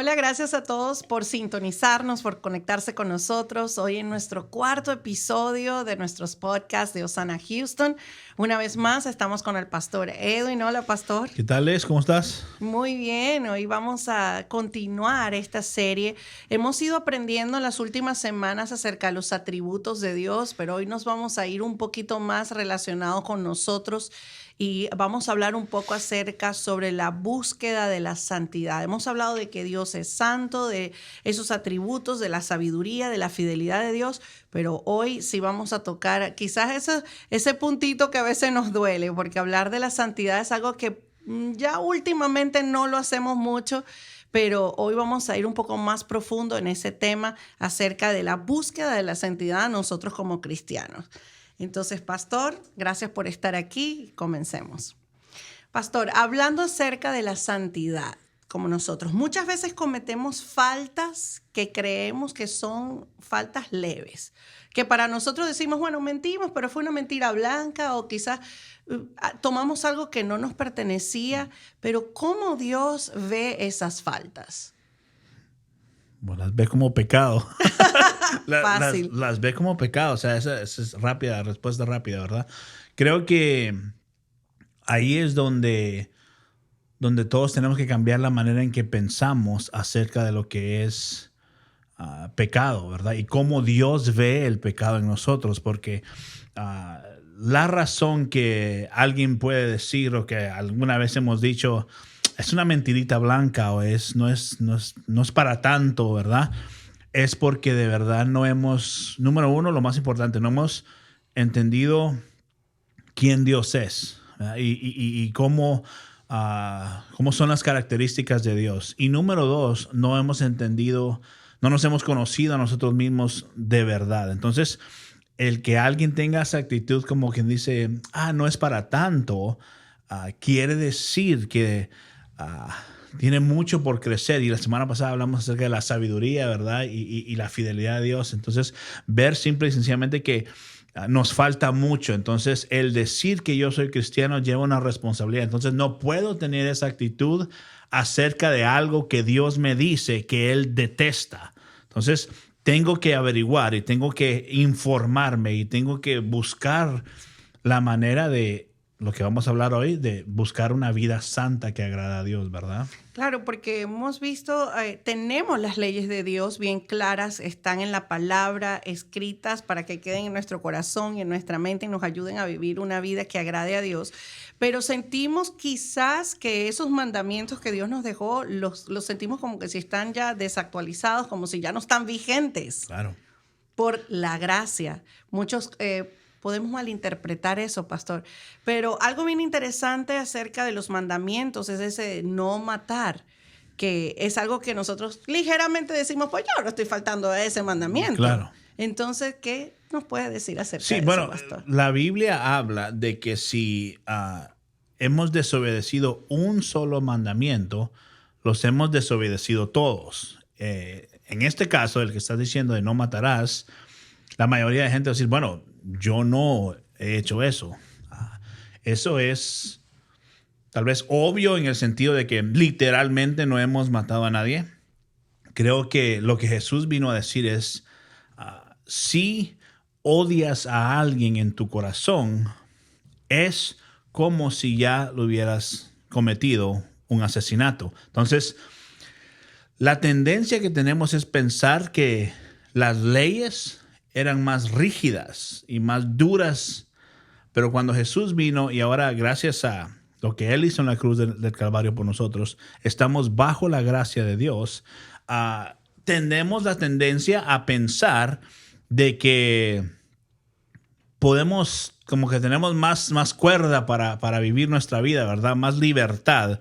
Hola, gracias a todos por sintonizarnos, por conectarse con nosotros hoy en nuestro cuarto episodio de nuestros podcasts de Hosanna Houston. Una vez más estamos con el pastor Edwin. Hola, pastor. ¿Qué tal, Les? ¿Cómo estás? Muy bien, hoy vamos a continuar esta serie. Hemos ido aprendiendo en las últimas semanas acerca de los atributos de Dios, pero hoy nos vamos a ir un poquito más relacionados con nosotros y vamos a hablar un poco acerca sobre la búsqueda de la santidad. Hemos hablado de que Dios es santo, de esos atributos, de la sabiduría, de la fidelidad de Dios, pero hoy sí vamos a tocar quizás ese puntito que a veces nos duele, porque hablar de la santidad es algo que ya últimamente no lo hacemos mucho, pero hoy vamos a ir un poco más profundo en ese tema acerca de la búsqueda de la santidad nosotros como cristianos. Entonces, pastor, gracias por estar aquí. Comencemos. Pastor, hablando acerca de la santidad, como nosotros, muchas veces cometemos faltas que creemos que son faltas leves, que para nosotros decimos, bueno, mentimos, pero fue una mentira blanca o quizás tomamos algo que no nos pertenecía, pero ¿cómo Dios ve esas faltas? Bueno, las ve como pecado. Fácil. Las ve como pecado. O sea, esa es rápida, respuesta rápida, ¿verdad? Creo que ahí es donde todos tenemos que cambiar la manera en que pensamos acerca de lo que es pecado, ¿verdad? Y cómo Dios ve el pecado en nosotros, porque la razón que alguien puede decir o que alguna vez hemos dicho es una mentirita blanca o no es para tanto, ¿verdad? Es porque de verdad no hemos, número uno, lo más importante, no hemos entendido quién Dios es, ¿verdad? Y cómo son las características de Dios. Y número dos, no hemos entendido, no nos hemos conocido a nosotros mismos de verdad. Entonces, el que alguien tenga esa actitud como quien dice, no es para tanto, quiere decir que tiene mucho por crecer. Y la semana pasada hablamos acerca de la sabiduría, ¿verdad? Y la fidelidad de Dios. Entonces, ver simple y sencillamente que nos falta mucho. Entonces, el decir que yo soy cristiano lleva una responsabilidad. Entonces, no puedo tener esa actitud acerca de algo que Dios me dice que Él detesta. Entonces, tengo que averiguar y tengo que informarme y tengo que buscar la manera de lo que vamos a hablar hoy, de buscar una vida santa que agrada a Dios, ¿verdad? Claro, porque hemos visto, tenemos las leyes de Dios bien claras, están en la palabra, escritas para que queden en nuestro corazón y en nuestra mente y nos ayuden a vivir una vida que agrade a Dios. Pero sentimos quizás que esos mandamientos que Dios nos dejó, los sentimos como que si están ya desactualizados, como si ya no están vigentes. Claro. Por la gracia. Muchos podemos malinterpretar eso, pastor. Pero algo bien interesante acerca de los mandamientos es ese no matar, que es algo que nosotros ligeramente decimos, pues yo no estoy faltando a ese mandamiento. Claro. Entonces, ¿qué nos puede decir acerca de bueno, eso, pastor? La Biblia habla de que si hemos desobedecido un solo mandamiento, los hemos desobedecido todos. En este caso, el que estás diciendo de no matarás, la mayoría de gente va a decir, bueno, yo no he hecho eso. Eso es tal vez obvio en el sentido de que literalmente no hemos matado a nadie. Creo que lo que Jesús vino a decir es, si odias a alguien en tu corazón, es como si ya lo hubieras cometido un asesinato. Entonces, la tendencia que tenemos es pensar que las leyes eran más rígidas y más duras, pero cuando Jesús vino y ahora gracias a lo que Él hizo en la cruz del Calvario por nosotros, estamos bajo la gracia de Dios, tenemos la tendencia a pensar de que podemos, como que tenemos más cuerda para vivir nuestra vida, ¿verdad? Más libertad.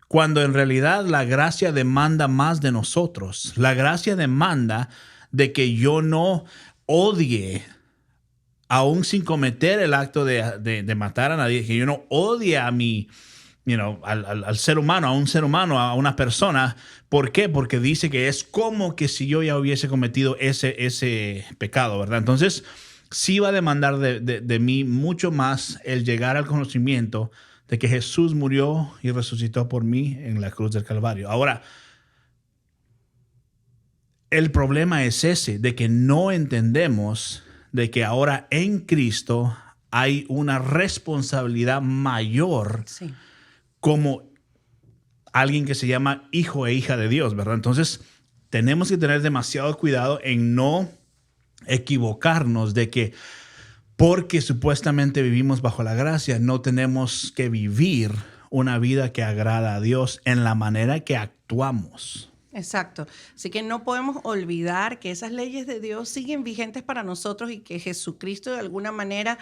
Cuando en realidad la gracia demanda más de nosotros. La gracia demanda de que yo no odie, aún sin cometer el acto de matar a nadie, que yo no odie a mi, al ser humano, a un ser humano, a una persona. ¿Por qué? Porque dice que es como que si yo ya hubiese cometido ese pecado, ¿verdad? Entonces, sí va a demandar de mí mucho más el llegar al conocimiento de que Jesús murió y resucitó por mí en la cruz del Calvario. Ahora, el problema es ese, de que no entendemos de que ahora en Cristo hay una responsabilidad mayor Sí. como alguien que se llama hijo e hija de Dios, ¿verdad? Entonces, tenemos que tener demasiado cuidado en no equivocarnos de que porque supuestamente vivimos bajo la gracia, no tenemos que vivir una vida que agrada a Dios en la manera que actuamos. Exacto. Así que no podemos olvidar que esas leyes de Dios siguen vigentes para nosotros y que Jesucristo de alguna manera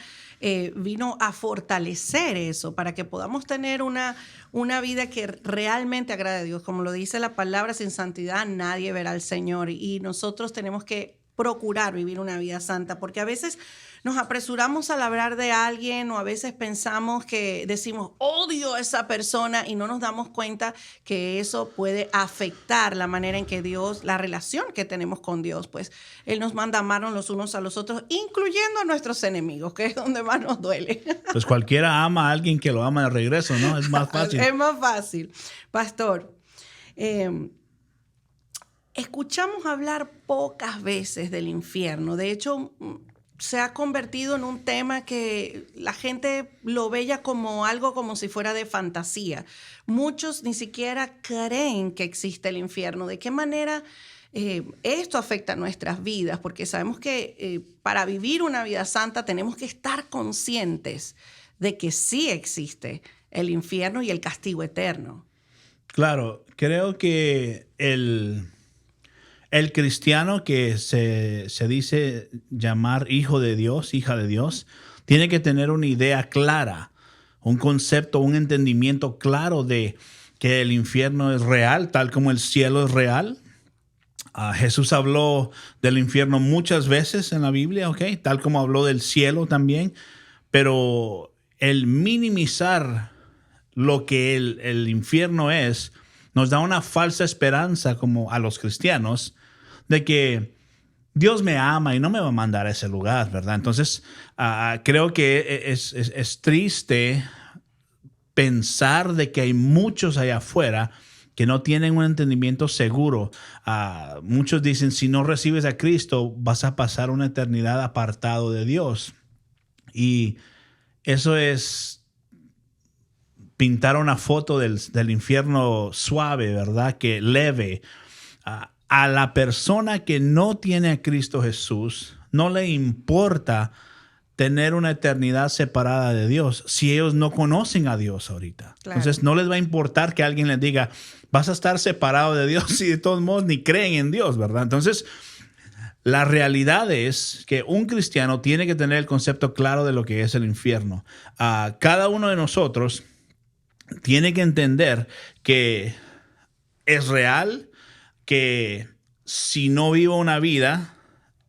vino a fortalecer eso para que podamos tener una vida que realmente agrade a Dios. Como lo dice la palabra, sin santidad nadie verá al Señor y nosotros tenemos que procurar vivir una vida santa, porque a veces nos apresuramos al hablar de alguien o a veces pensamos que decimos odio a esa persona y no nos damos cuenta que eso puede afectar la manera en que Dios, la relación que tenemos con Dios, pues Él nos manda a amarnos los unos a los otros, incluyendo a nuestros enemigos, que es donde más nos duele. Pues cualquiera ama a alguien que lo ama de regreso, ¿no? Es más fácil. Es más fácil. Pastor, escuchamos hablar pocas veces del infierno. De hecho, se ha convertido en un tema que la gente lo ve ya como algo como si fuera de fantasía. Muchos ni siquiera creen que existe el infierno. ¿De qué manera esto afecta nuestras vidas? Porque sabemos que para vivir una vida santa tenemos que estar conscientes de que sí existe el infierno y el castigo eterno. Claro, creo que el cristiano que se dice llamar hijo de Dios, hija de Dios, tiene que tener una idea clara, un concepto, un entendimiento claro de que el infierno es real, tal como el cielo es real. Jesús habló del infierno muchas veces en la Biblia, ¿ok? Tal como habló del cielo también, pero el minimizar lo que el infierno es, nos da una falsa esperanza como a los cristianos de que Dios me ama y no me va a mandar a ese lugar, ¿verdad? Entonces, creo que es triste pensar de que hay muchos allá afuera que no tienen un entendimiento seguro. Muchos dicen, si no recibes a Cristo, vas a pasar una eternidad apartado de Dios. Y eso es pintar una foto del infierno suave, ¿verdad? Que leve. A la persona que no tiene a Cristo Jesús, no le importa tener una eternidad separada de Dios si ellos no conocen a Dios ahorita. Claro. Entonces no les va a importar que alguien les diga, vas a estar separado de Dios si de todos modos ni creen en Dios, ¿verdad? Entonces, la realidad es que un cristiano tiene que tener el concepto claro de lo que es el infierno. Cada uno de nosotros tiene que entender que es real, que si no vivo una vida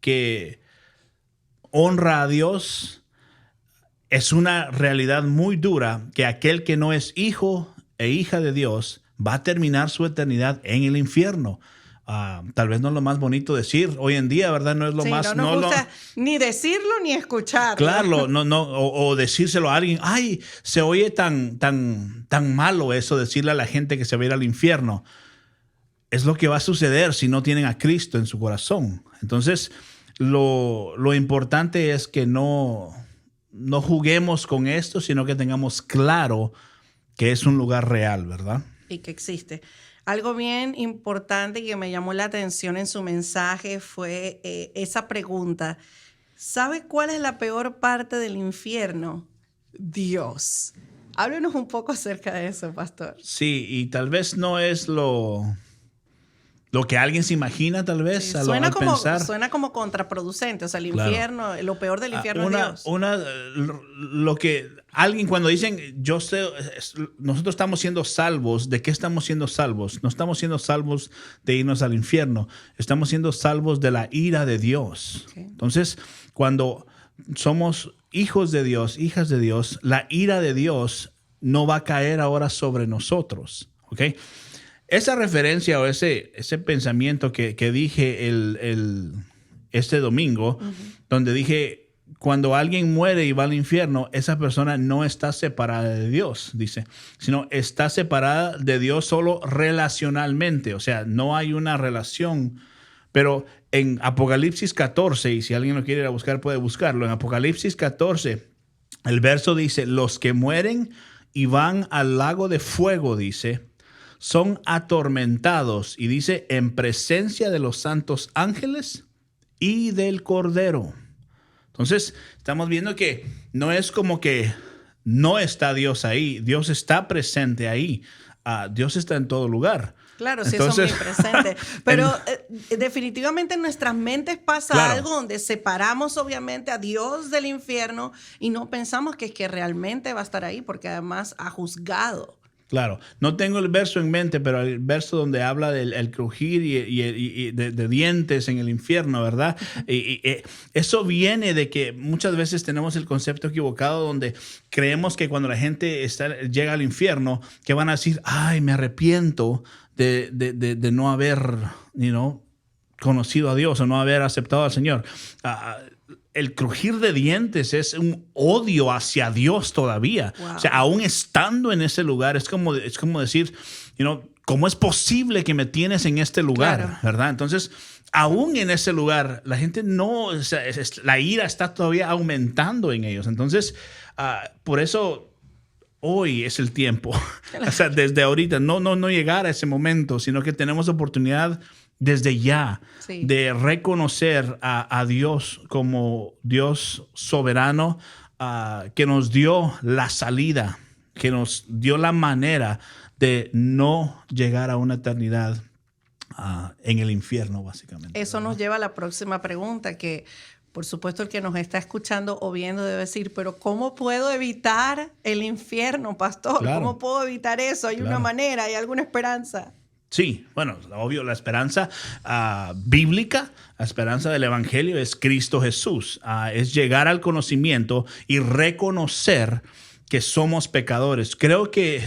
que honra a Dios, es una realidad muy dura que aquel que no es hijo e hija de Dios va a terminar su eternidad en el infierno. Tal vez no es lo más bonito decir hoy en día, ¿verdad? No es lo más... No nos gusta ni decirlo ni escucharlo. Claro, o decírselo a alguien. Ay, se oye tan malo eso, decirle a la gente que se va a ir al infierno. Es lo que va a suceder si no tienen a Cristo en su corazón. Entonces, lo importante es que no juguemos con esto, sino que tengamos claro que es un lugar real, ¿verdad? Y que existe. Algo bien importante que me llamó la atención en su mensaje fue esa pregunta. ¿Sabe cuál es la peor parte del infierno? Dios. Háblenos un poco acerca de eso, pastor. Sí, y tal vez no es lo que alguien se imagina, tal vez, sí, al pensar. Suena como contraproducente. O sea, el infierno, lo peor del infierno es Dios. Lo que alguien cuando dicen, nosotros estamos siendo salvos, ¿de qué estamos siendo salvos? No estamos siendo salvos de irnos al infierno. Estamos siendo salvos de la ira de Dios. Okay. Entonces, cuando somos hijos de Dios, hijas de Dios, la ira de Dios no va a caer ahora sobre nosotros, ¿ok? Esa referencia o ese pensamiento que dije este domingo, donde dije, cuando alguien muere y va al infierno, esa persona no está separada de Dios, dice, sino está separada de Dios solo relacionalmente. O sea, no hay una relación, Pero en Apocalipsis 14, y si alguien lo quiere ir a buscar, puede buscarlo. En Apocalipsis 14, el verso dice, los que mueren y van al lago de fuego, dice, son atormentados, y dice, en presencia de los santos ángeles y del Cordero. Entonces, estamos viendo que no es como que no está Dios ahí. Dios está presente ahí. Dios está en todo lugar. Claro, sí, eso es muy presente. Pero definitivamente en nuestras mentes pasa algo donde separamos obviamente a Dios del infierno y no pensamos que es que realmente va a estar ahí, porque además ha juzgado. Claro, no tengo el verso en mente, pero el verso donde habla del el crujir y de dientes en el infierno, ¿verdad? Y eso viene de que muchas veces tenemos el concepto equivocado donde creemos que cuando la gente llega al infierno, que van a decir, ay, me arrepiento de no haber, conocido a Dios o no haber aceptado al Señor. El crujir de dientes es un odio hacia Dios todavía. Wow. O sea, aún estando en ese lugar, es como decir, ¿cómo es posible que me tienes en este lugar? Claro. ¿Verdad? Entonces, aún en ese lugar, la gente la ira está todavía aumentando en ellos. Entonces, por eso hoy es el tiempo. O sea, desde ahorita, no llegar a ese momento, sino que tenemos oportunidad desde ya de reconocer a Dios como Dios soberano, que nos dio la salida, que nos dio la manera de no llegar a una eternidad en el infierno, básicamente. Eso nos lleva a la próxima pregunta, que por supuesto el que nos está escuchando o viendo debe decir, pero ¿cómo puedo evitar el infierno, pastor? Claro. ¿Cómo puedo evitar eso? ¿Hay una manera? ¿Hay alguna esperanza? Sí, bueno, obvio, la esperanza bíblica, la esperanza del Evangelio es Cristo Jesús. Es llegar al conocimiento y reconocer que somos pecadores. Creo que,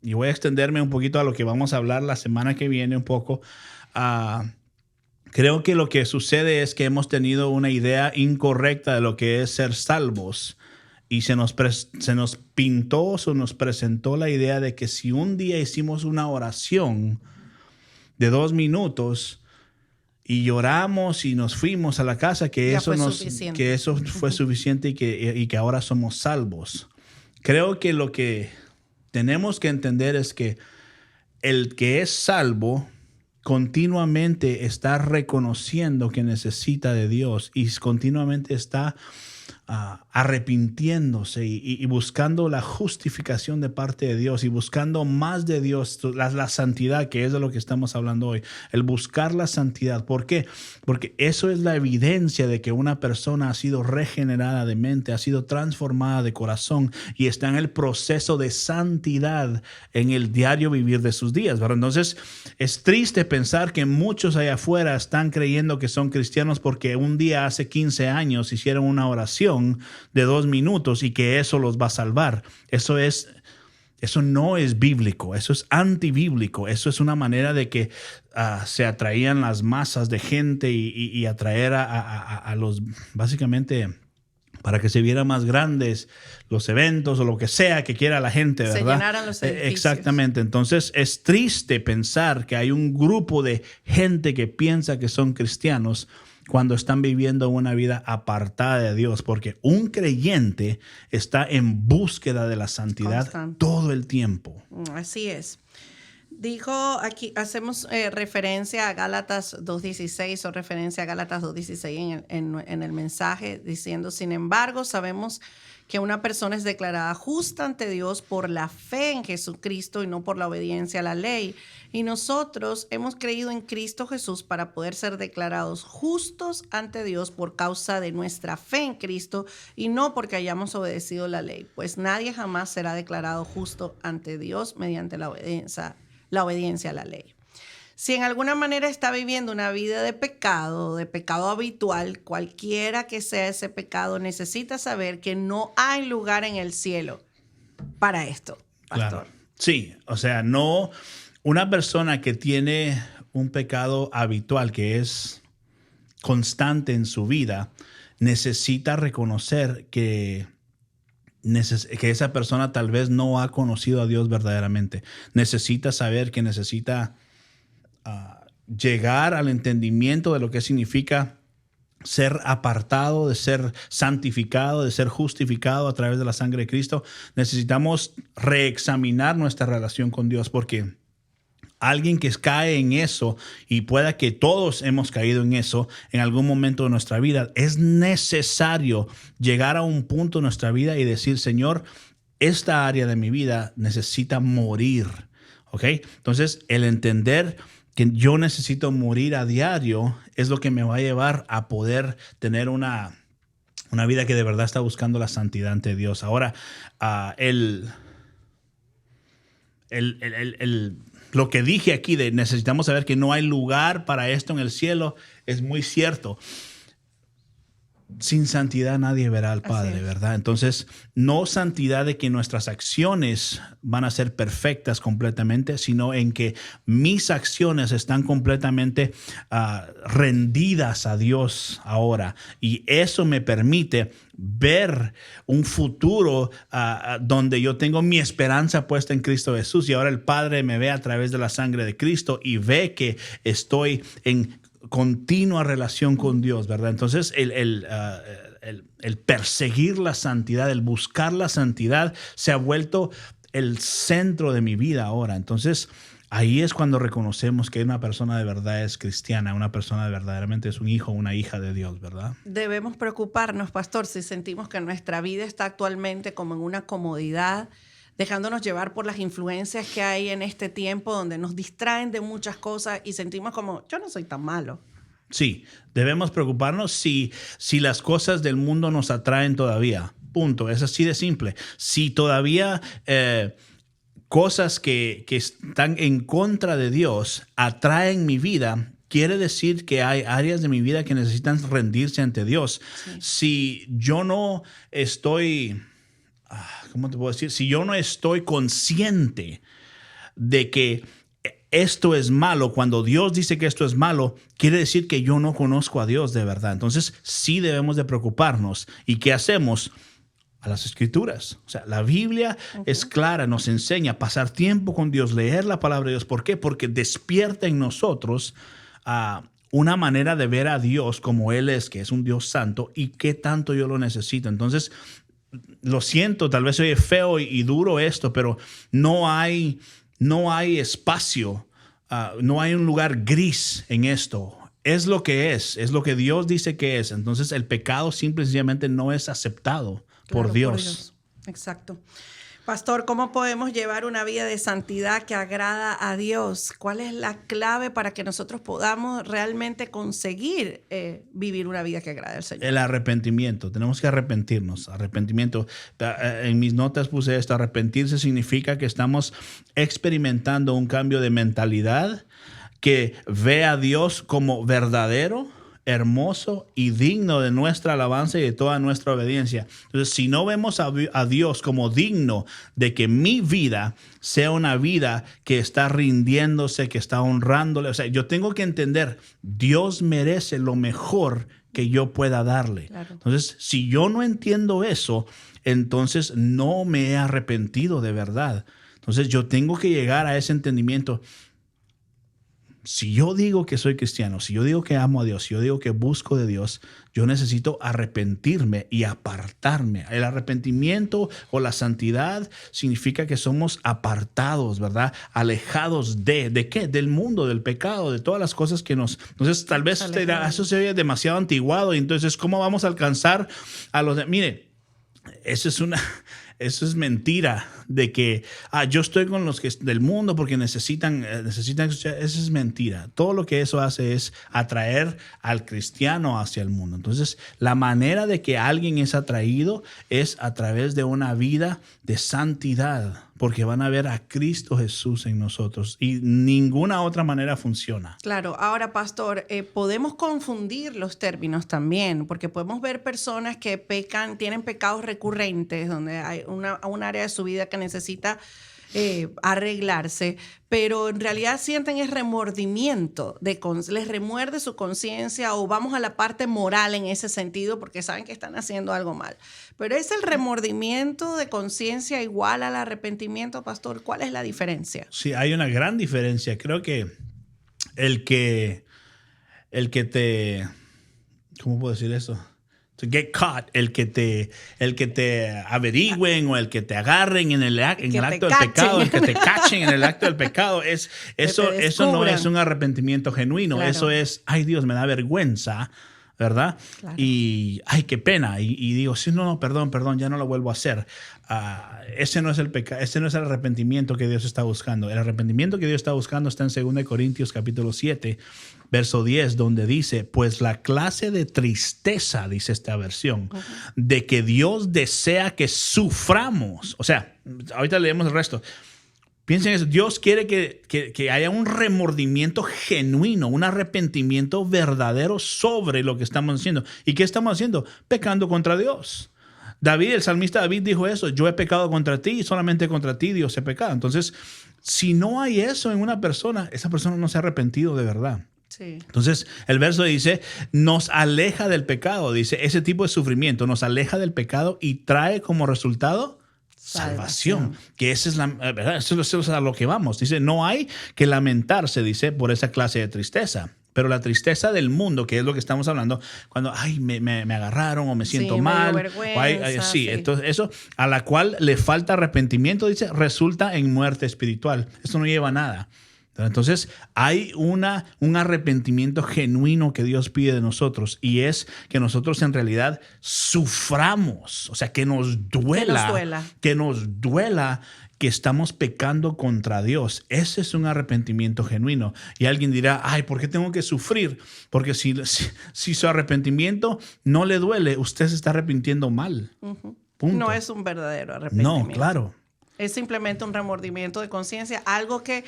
y voy a extenderme un poquito a lo que vamos a hablar la semana que viene un poco, creo que lo que sucede es que hemos tenido una idea incorrecta de lo que es ser salvos. Y se nos pintó o se nos presentó la idea de que si un día hicimos una oración de 2 minutos y lloramos y nos fuimos a la casa, que eso fue suficiente y que ahora somos salvos. Creo que lo que tenemos que entender es que el que es salvo continuamente está reconociendo que necesita de Dios y continuamente está arrepintiéndose y buscando la justificación de parte de Dios y buscando más de Dios, la santidad, que es de lo que estamos hablando hoy, el buscar la santidad. ¿Por qué? Porque eso es la evidencia de que una persona ha sido regenerada de mente, ha sido transformada de corazón y está en el proceso de santidad en el diario vivir de sus días, ¿verdad? Entonces, es triste pensar que muchos allá afuera están creyendo que son cristianos porque un día hace 15 años hicieron una oración de 2 minutos y que eso los va a salvar. Eso no es bíblico, eso es antibíblico, eso es una manera de que se atraían las masas de gente y atraer a los, básicamente, para que se vieran más grandes los eventos o lo que sea que quiera la gente, ¿verdad? Se llenaran los edificios. Exactamente. Entonces, es triste pensar que hay un grupo de gente que piensa que son cristianos cuando están viviendo una vida apartada de Dios, porque un creyente está en búsqueda de la santidad todo el tiempo. Así es. Dijo aquí, hacemos referencia a Gálatas 2.16 o referencia a Gálatas 2.16 en el mensaje, diciendo, sin embargo, sabemos que una persona es declarada justa ante Dios por la fe en Jesucristo y no por la obediencia a la ley. Y nosotros hemos creído en Cristo Jesús para poder ser declarados justos ante Dios por causa de nuestra fe en Cristo y no porque hayamos obedecido la ley. Pues nadie jamás será declarado justo ante Dios mediante la obediencia a la ley. Si en alguna manera está viviendo una vida de pecado habitual, cualquiera que sea ese pecado, necesita saber que no hay lugar en el cielo para esto, pastor. Claro. Sí, o sea, no una persona que tiene un pecado habitual que es constante en su vida, necesita reconocer que esa persona tal vez no ha conocido a Dios verdaderamente. Necesita saber que necesita llegar al entendimiento de lo que significa ser apartado, de ser santificado, de ser justificado a través de la sangre de Cristo, necesitamos reexaminar nuestra relación con Dios, porque alguien que cae en eso, y pueda que todos hemos caído en eso en algún momento de nuestra vida, es necesario llegar a un punto en nuestra vida y decir, Señor, esta área de mi vida necesita morir. ¿Ok? Entonces, el entender que yo necesito morir a diario es lo que me va a llevar a poder tener una vida que de verdad está buscando la santidad ante Dios. Ahora, lo que dije aquí de necesitamos saber que no hay lugar para esto en el cielo es muy cierto. Sin santidad nadie verá al Padre, ¿verdad? Entonces, no santidad de que nuestras acciones van a ser perfectas completamente, sino en que mis acciones están completamente rendidas a Dios ahora. Y eso me permite ver un futuro donde yo tengo mi esperanza puesta en Cristo Jesús. Y ahora el Padre me ve a través de la sangre de Cristo y ve que estoy en continua relación con Dios, ¿verdad? Entonces, el perseguir la santidad, el buscar la santidad, se ha vuelto el centro de mi vida ahora. Entonces, ahí es cuando reconocemos que una persona de verdad es cristiana, una persona de verdaderamente es un hijo o una hija de Dios, ¿verdad? Debemos preocuparnos, pastor, si sentimos que nuestra vida está actualmente como en una comodidad, dejándonos llevar por las influencias que hay en este tiempo donde nos distraen de muchas cosas y sentimos como, yo no soy tan malo. Sí, debemos preocuparnos si las cosas del mundo nos atraen todavía. Punto. Es así de simple. Si todavía cosas que están en contra de Dios atraen mi vida, quiere decir que hay áreas de mi vida que necesitan rendirse ante Dios. Sí. Si yo no estoy... ¿Cómo te puedo decir? Si yo no estoy consciente de que esto es malo, cuando Dios dice que esto es malo, quiere decir que yo no conozco a Dios de verdad. Entonces, sí debemos de preocuparnos. ¿Y qué hacemos? A las Escrituras. O sea, la Biblia es clara, nos enseña a pasar tiempo con Dios, leer la palabra de Dios. ¿Por qué? Porque despierta en nosotros una manera de ver a Dios como Él es, que es un Dios santo, y qué tanto yo lo necesito. Entonces, lo siento, tal vez oye feo y duro esto, pero no hay espacio, no hay un lugar gris en esto. Es lo que es lo que Dios dice que es. Entonces el pecado simple y sencillamente no es aceptado por Dios. Exacto. Pastor, ¿cómo podemos llevar una vida de santidad que agrada a Dios? ¿Cuál es la clave para que nosotros podamos realmente conseguir vivir una vida que agrade al Señor? El arrepentimiento. Tenemos que arrepentirnos. Arrepentimiento. En mis notas puse esto. Arrepentirse significa que estamos experimentando un cambio de mentalidad que ve a Dios como verdadero, hermoso y digno de nuestra alabanza y de toda nuestra obediencia. Entonces, si no vemos a Dios como digno de que mi vida sea una vida que está rindiéndose, que está honrándole, o sea, yo tengo que entender, Dios merece lo mejor que yo pueda darle. Claro. Entonces, si yo no entiendo eso, entonces no me he arrepentido de verdad. Entonces, yo tengo que llegar a ese entendimiento. Si yo digo que soy cristiano, si yo digo que amo a Dios, si yo digo que busco de Dios, yo necesito arrepentirme y apartarme. El arrepentimiento o la santidad significa que somos apartados, ¿verdad? Alejados ¿de qué? Del mundo, del pecado, de todas las cosas que nos... Entonces, tal vez usted dirá, eso se ve demasiado antiguado, y entonces, ¿cómo vamos a alcanzar a los... Mire, eso es mentira de que yo estoy con los que del mundo porque necesitan escuchar. Eso es mentira. Todo lo que eso hace es atraer al cristiano hacia el mundo. Entonces, la manera de que alguien es atraído es a través de una vida de santidad, porque van a ver a Cristo Jesús en nosotros y ninguna otra manera funciona. Claro. Ahora, pastor, podemos confundir los términos también, porque podemos ver personas que pecan, tienen pecados recurrentes, donde hay un área de su vida que necesita arreglarse, pero en realidad sienten es remordimiento, les remuerde su conciencia, o vamos a la parte moral en ese sentido porque saben que están haciendo algo mal. Pero ¿es el remordimiento de conciencia igual al arrepentimiento, pastor? ¿Cuál es la diferencia? Sí, hay una gran diferencia. Creo que el que te, ¿cómo puedo decir eso? To get caught, el que te averigüen o el que te agarren en el acto del pecado, el que te cachen en el acto del pecado, eso no es un arrepentimiento genuino. Claro. Eso es, ay Dios, me da vergüenza, ¿verdad? Claro. Y ay, qué pena. Y digo, sí, no, perdón, ya no lo vuelvo a hacer. Ese no es el pecado, ese no es el arrepentimiento que Dios está buscando. El arrepentimiento que Dios está buscando está en 2 Corintios capítulo 7, verso 10, donde dice, pues la clase de tristeza, dice esta versión, de que Dios desea que suframos. O sea, ahorita leemos el resto. Piensen eso, Dios quiere que haya un remordimiento genuino, un arrepentimiento verdadero sobre lo que estamos haciendo. ¿Y qué estamos haciendo? Pecando contra Dios. David, el salmista David dijo eso, yo he pecado contra ti y solamente contra ti Dios he pecado. Entonces, si no hay eso en una persona, esa persona no se ha arrepentido de verdad. Sí. Entonces, el verso dice, nos aleja del pecado, dice, ese tipo de sufrimiento nos aleja del pecado y trae como resultado salvación, que esa es la verdad, eso es a lo que vamos. Dice, no hay que lamentarse, dice, por esa clase de tristeza. Pero la tristeza del mundo, que es lo que estamos hablando, cuando ay, me agarraron o me siento mal, vergüenza, sí, entonces eso a la cual le falta arrepentimiento, dice, resulta en muerte espiritual. Esto no lleva a nada. Entonces hay un arrepentimiento genuino que Dios pide de nosotros y es que nosotros en realidad suframos, o sea, que nos duela que estamos pecando contra Dios. Ese es un arrepentimiento genuino. Y alguien dirá, ay, ¿por qué tengo que sufrir? Porque si su arrepentimiento no le duele, usted se está arrepintiendo mal. Punto. No es un verdadero arrepentimiento. No, claro. Es simplemente un remordimiento de conciencia, algo que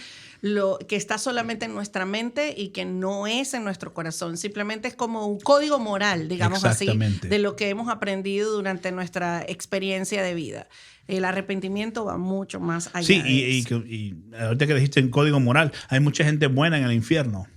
está solamente en nuestra mente y que no es en nuestro corazón. Simplemente es como un código moral, digamos así, de lo que hemos aprendido durante nuestra experiencia de vida. El arrepentimiento va mucho más allá. Sí, y ahorita que dijiste en código moral, hay mucha gente buena en el infierno.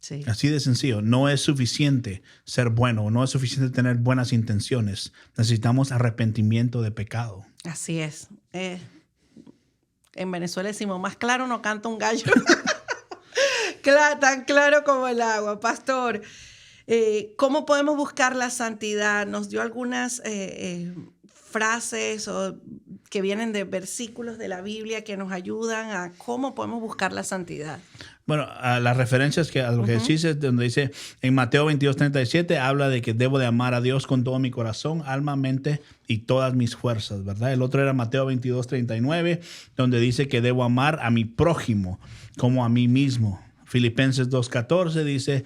Sí. Así de sencillo. No es suficiente ser bueno, no es suficiente tener buenas intenciones. Necesitamos arrepentimiento de pecado. Así es. En Venezuela decimos, más claro no canta un gallo. Tan claro como el agua. Pastor, ¿cómo podemos buscar la santidad? Nos dio algunas frases que vienen de versículos de la Biblia que nos ayudan a cómo podemos buscar la santidad. Bueno, a las referencias a lo que dices, donde dice en Mateo 22:37, habla de que debo de amar a Dios con todo mi corazón, alma, mente y todas mis fuerzas, ¿verdad? El otro era Mateo 22:39, donde dice que debo amar a mi prójimo como a mí mismo. Filipenses 2:14 dice,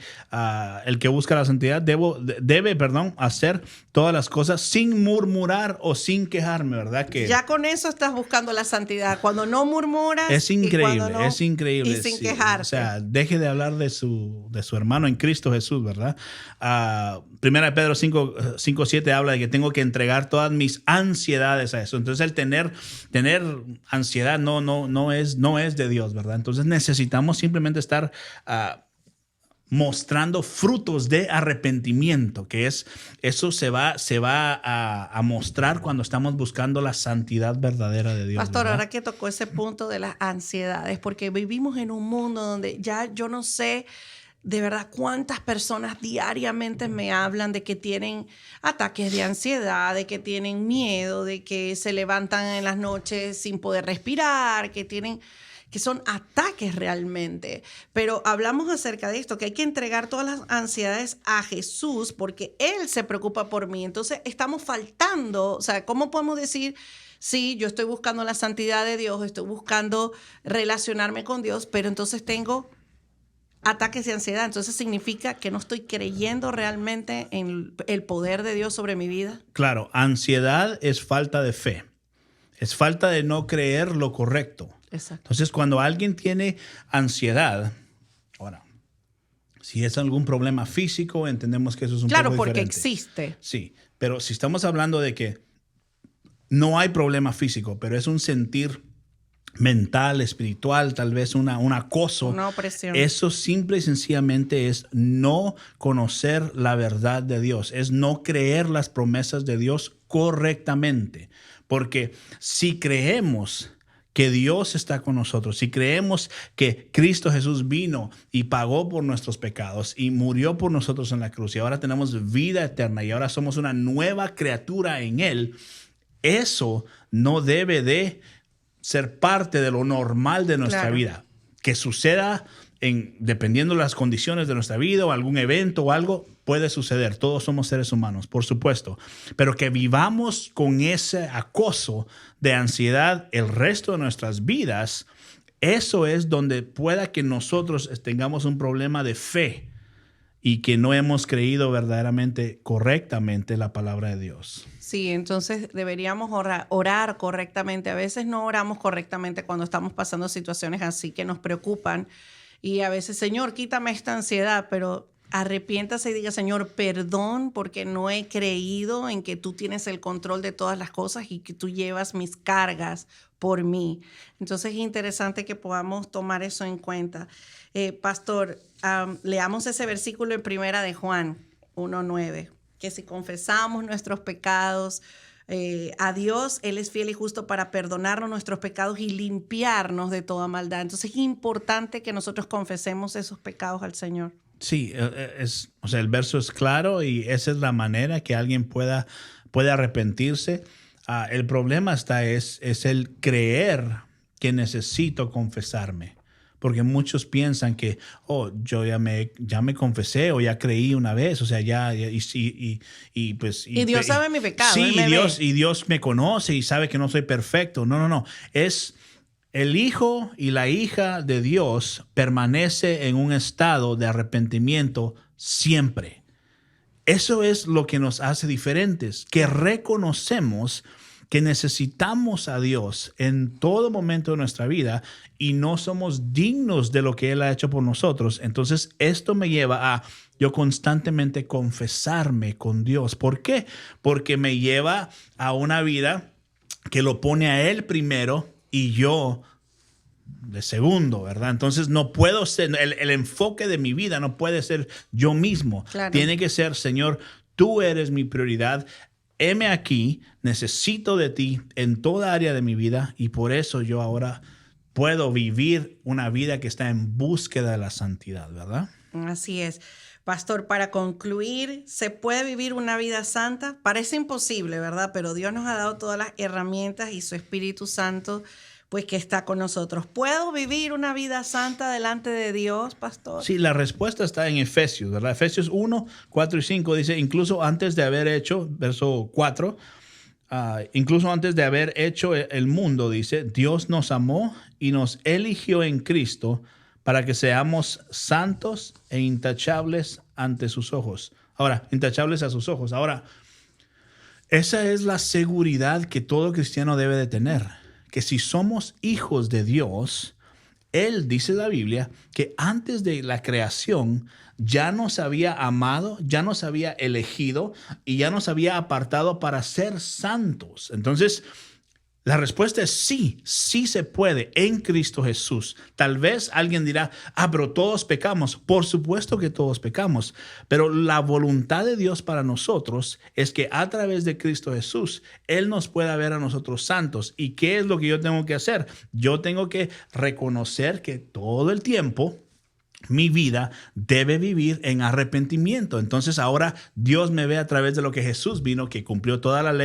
el que busca la santidad debe hacer todas las cosas sin murmurar o sin quejarme, ¿verdad? Que ya con eso estás buscando la santidad. Cuando no murmuras. Es increíble, es increíble. Y sin quejarte. O sea, deje de hablar de su hermano en Cristo Jesús, ¿verdad? Primera Pedro 5:7 habla de que tengo que entregar todas mis ansiedades a eso. Entonces, el tener ansiedad no es de Dios, ¿verdad? Entonces, necesitamos simplemente estar mostrando frutos de arrepentimiento, que eso se va a mostrar cuando estamos buscando la santidad verdadera de Dios. Pastor, ¿verdad? ahora que tocó ese punto de las ansiedades, porque vivimos en un mundo donde ya yo no sé de verdad cuántas personas diariamente me hablan de que tienen ataques de ansiedad, de que tienen miedo, de que se levantan en las noches sin poder respirar, que son ataques realmente. Pero hablamos acerca de esto, que hay que entregar todas las ansiedades a Jesús porque Él se preocupa por mí. Entonces estamos faltando, o sea, ¿cómo podemos decir, sí, yo estoy buscando la santidad de Dios, estoy buscando relacionarme con Dios, pero entonces tengo ataques de ansiedad? Entonces significa que no estoy creyendo realmente en el poder de Dios sobre mi vida. Claro, ansiedad es falta de fe. Es falta de no creer lo correcto. Exacto. Entonces, cuando alguien tiene ansiedad, ahora, si es algún problema físico, entendemos que eso es un poco diferente. Claro, porque existe. Sí, pero si estamos hablando de que no hay problema físico, pero es un sentir mental, espiritual, tal vez un acoso. Una opresión. Eso simple y sencillamente es no conocer la verdad de Dios, es no creer las promesas de Dios correctamente. Porque si creemos que Dios está con nosotros, si creemos que Cristo Jesús vino y pagó por nuestros pecados y murió por nosotros en la cruz y ahora tenemos vida eterna y ahora somos una nueva criatura en Él, eso no debe de ser parte de lo normal de nuestra vida. Que suceda dependiendo de las condiciones de nuestra vida o algún evento o algo, puede suceder. Todos somos seres humanos, por supuesto. Pero que vivamos con ese acoso de ansiedad el resto de nuestras vidas, eso es donde pueda que nosotros tengamos un problema de fe y que no hemos creído verdaderamente correctamente la palabra de Dios. Sí, entonces deberíamos orar correctamente. A veces no oramos correctamente cuando estamos pasando situaciones así que nos preocupan. Y a veces, Señor, quítame esta ansiedad, pero arrepiéntase y diga, Señor, perdón porque no he creído en que tú tienes el control de todas las cosas y que tú llevas mis cargas por mí. Entonces es interesante que podamos tomar eso en cuenta. Pastor, leamos ese versículo en Primera de Juan 1:9, que si confesamos nuestros pecados a Dios, Él es fiel y justo para perdonarnos nuestros pecados y limpiarnos de toda maldad. Entonces es importante que nosotros confesemos esos pecados al Señor. Sí, o sea, el verso es claro y esa es la manera que alguien puede arrepentirse. El problema es el creer que necesito confesarme. Porque muchos piensan que, yo ya me confesé o ya creí una vez, o sea, pues... Y Dios sabe mi pecado. Sí, Dios me conoce y sabe que no soy perfecto. No. Es el hijo y la hija de Dios permanece en un estado de arrepentimiento siempre. Eso es lo que nos hace diferentes, que reconocemos que necesitamos a Dios en todo momento de nuestra vida y no somos dignos de lo que Él ha hecho por nosotros. Entonces, esto me lleva a yo constantemente confesarme con Dios. ¿Por qué? Porque me lleva a una vida que lo pone a Él primero y yo de segundo, ¿verdad? Entonces, no puedo ser, el enfoque de mi vida no puede ser yo mismo. Claro. Tiene que ser, Señor, tú eres mi prioridad. Heme aquí, necesito de ti en toda área de mi vida y por eso yo ahora puedo vivir una vida que está en búsqueda de la santidad, ¿verdad? Así es. Pastor, para concluir, ¿se puede vivir una vida santa? Parece imposible, ¿verdad? Pero Dios nos ha dado todas las herramientas y su Espíritu Santo, pues que está con nosotros. ¿Puedo vivir una vida santa delante de Dios, pastor? Sí, la respuesta está en Efesios, ¿verdad? Efesios 1, 4 y 5 dice, incluso antes de haber hecho, verso 4, incluso antes de haber hecho el mundo, dice, Dios nos amó y nos eligió en Cristo para que seamos santos e intachables ante sus ojos. Ahora, intachables a sus ojos. Ahora, esa es la seguridad que todo cristiano debe de tener. Que si somos hijos de Dios, Él dice la Biblia que antes de la creación ya nos había amado, ya nos había elegido y ya nos había apartado para ser santos. Entonces, la respuesta es sí, sí se puede en Cristo Jesús. Tal vez alguien dirá, pero todos pecamos. Por supuesto que todos pecamos, pero la voluntad de Dios para nosotros es que a través de Cristo Jesús, Él nos pueda ver a nosotros santos. ¿Y qué es lo que yo tengo que hacer? Yo tengo que reconocer que todo el tiempo mi vida debe vivir en arrepentimiento. Entonces ahora Dios me ve a través de lo que Jesús vino, que cumplió todas las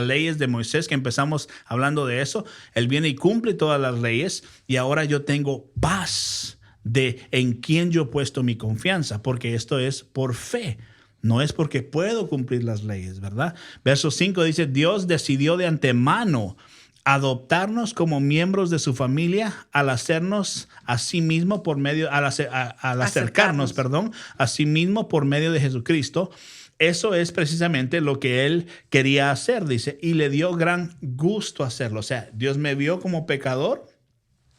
leyes de Moisés, que empezamos hablando de eso. Él viene y cumple todas las leyes y ahora yo tengo paz de en quién yo he puesto mi confianza, porque esto es por fe. No es porque puedo cumplir las leyes, ¿verdad? Verso 5 dice, Dios decidió de antemano adoptarnos como miembros de su familia al hacernos a sí mismo por medio, al acercarnos, a sí mismo por medio de Jesucristo. Eso es precisamente lo que Él quería hacer, dice, y le dio gran gusto hacerlo. O sea, Dios me vio como pecador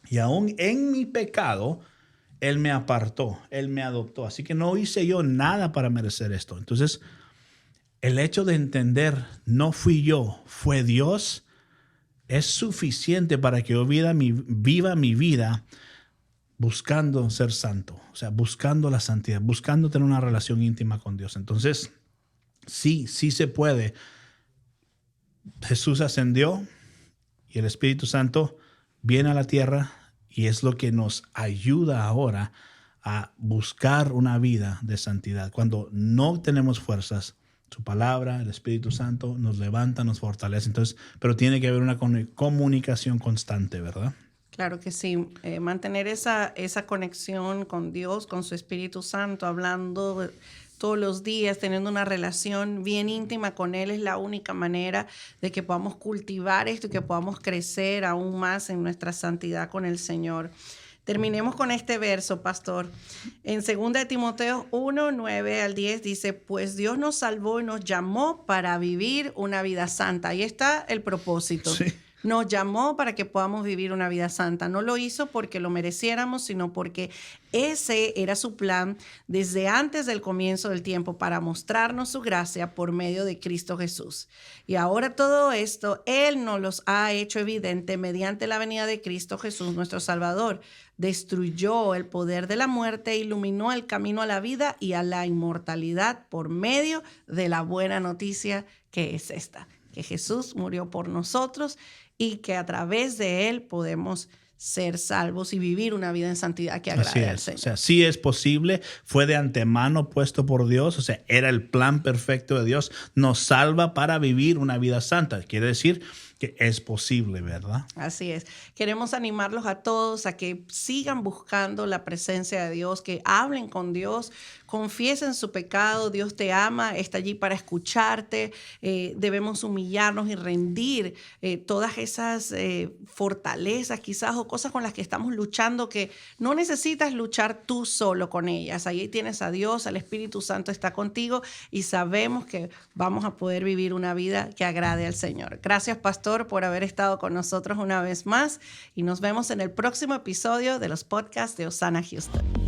y aún en mi pecado, Él me apartó, Él me adoptó. Así que no hice yo nada para merecer esto. Entonces, el hecho de entender, no fui yo, fue Dios, es suficiente para que yo viva mi vida buscando ser santo, o sea, buscando la santidad, buscando tener una relación íntima con Dios. Entonces, sí se puede. Jesús ascendió y el Espíritu Santo viene a la tierra y es lo que nos ayuda ahora a buscar una vida de santidad. Cuando no tenemos fuerzas, su palabra, el Espíritu Santo nos levanta, nos fortalece. Entonces, pero tiene que haber una comunicación constante, ¿verdad? Claro que sí, mantener esa conexión con Dios, con su Espíritu Santo, hablando todos los días, teniendo una relación bien íntima con Él, es la única manera de que podamos cultivar esto y que podamos crecer aún más en nuestra santidad con el Señor. Terminemos con este verso, pastor. En 2 de Timoteo 1, 9 al 10 dice, pues Dios nos salvó y nos llamó para vivir una vida santa. Ahí está el propósito. Sí. Nos llamó para que podamos vivir una vida santa. No lo hizo porque lo mereciéramos, sino porque ese era su plan desde antes del comienzo del tiempo para mostrarnos su gracia por medio de Cristo Jesús. Y ahora todo esto, Él nos los ha hecho evidente mediante la venida de Cristo Jesús, nuestro Salvador. Destruyó el poder de la muerte, iluminó el camino a la vida y a la inmortalidad por medio de la buena noticia que es esta, que Jesús murió por nosotros y que a través de Él podemos ser salvos y vivir una vida en santidad que agrade al Señor. O sea, sí es posible, fue de antemano puesto por Dios, o sea, era el plan perfecto de Dios, nos salva para vivir una vida santa. Quiere decir que es posible, ¿verdad? Así es. Queremos animarlos a todos a que sigan buscando la presencia de Dios, que hablen con Dios, confiesen su pecado. Dios te ama, está allí para escucharte. Debemos humillarnos y rendir todas esas fortalezas quizás o cosas con las que estamos luchando que no necesitas luchar tú solo con ellas. Ahí tienes a Dios, el Espíritu Santo está contigo y sabemos que vamos a poder vivir una vida que agrade al Señor. Gracias, pastor, por haber estado con nosotros una vez más y nos vemos en el próximo episodio de los podcasts de Osana Houston.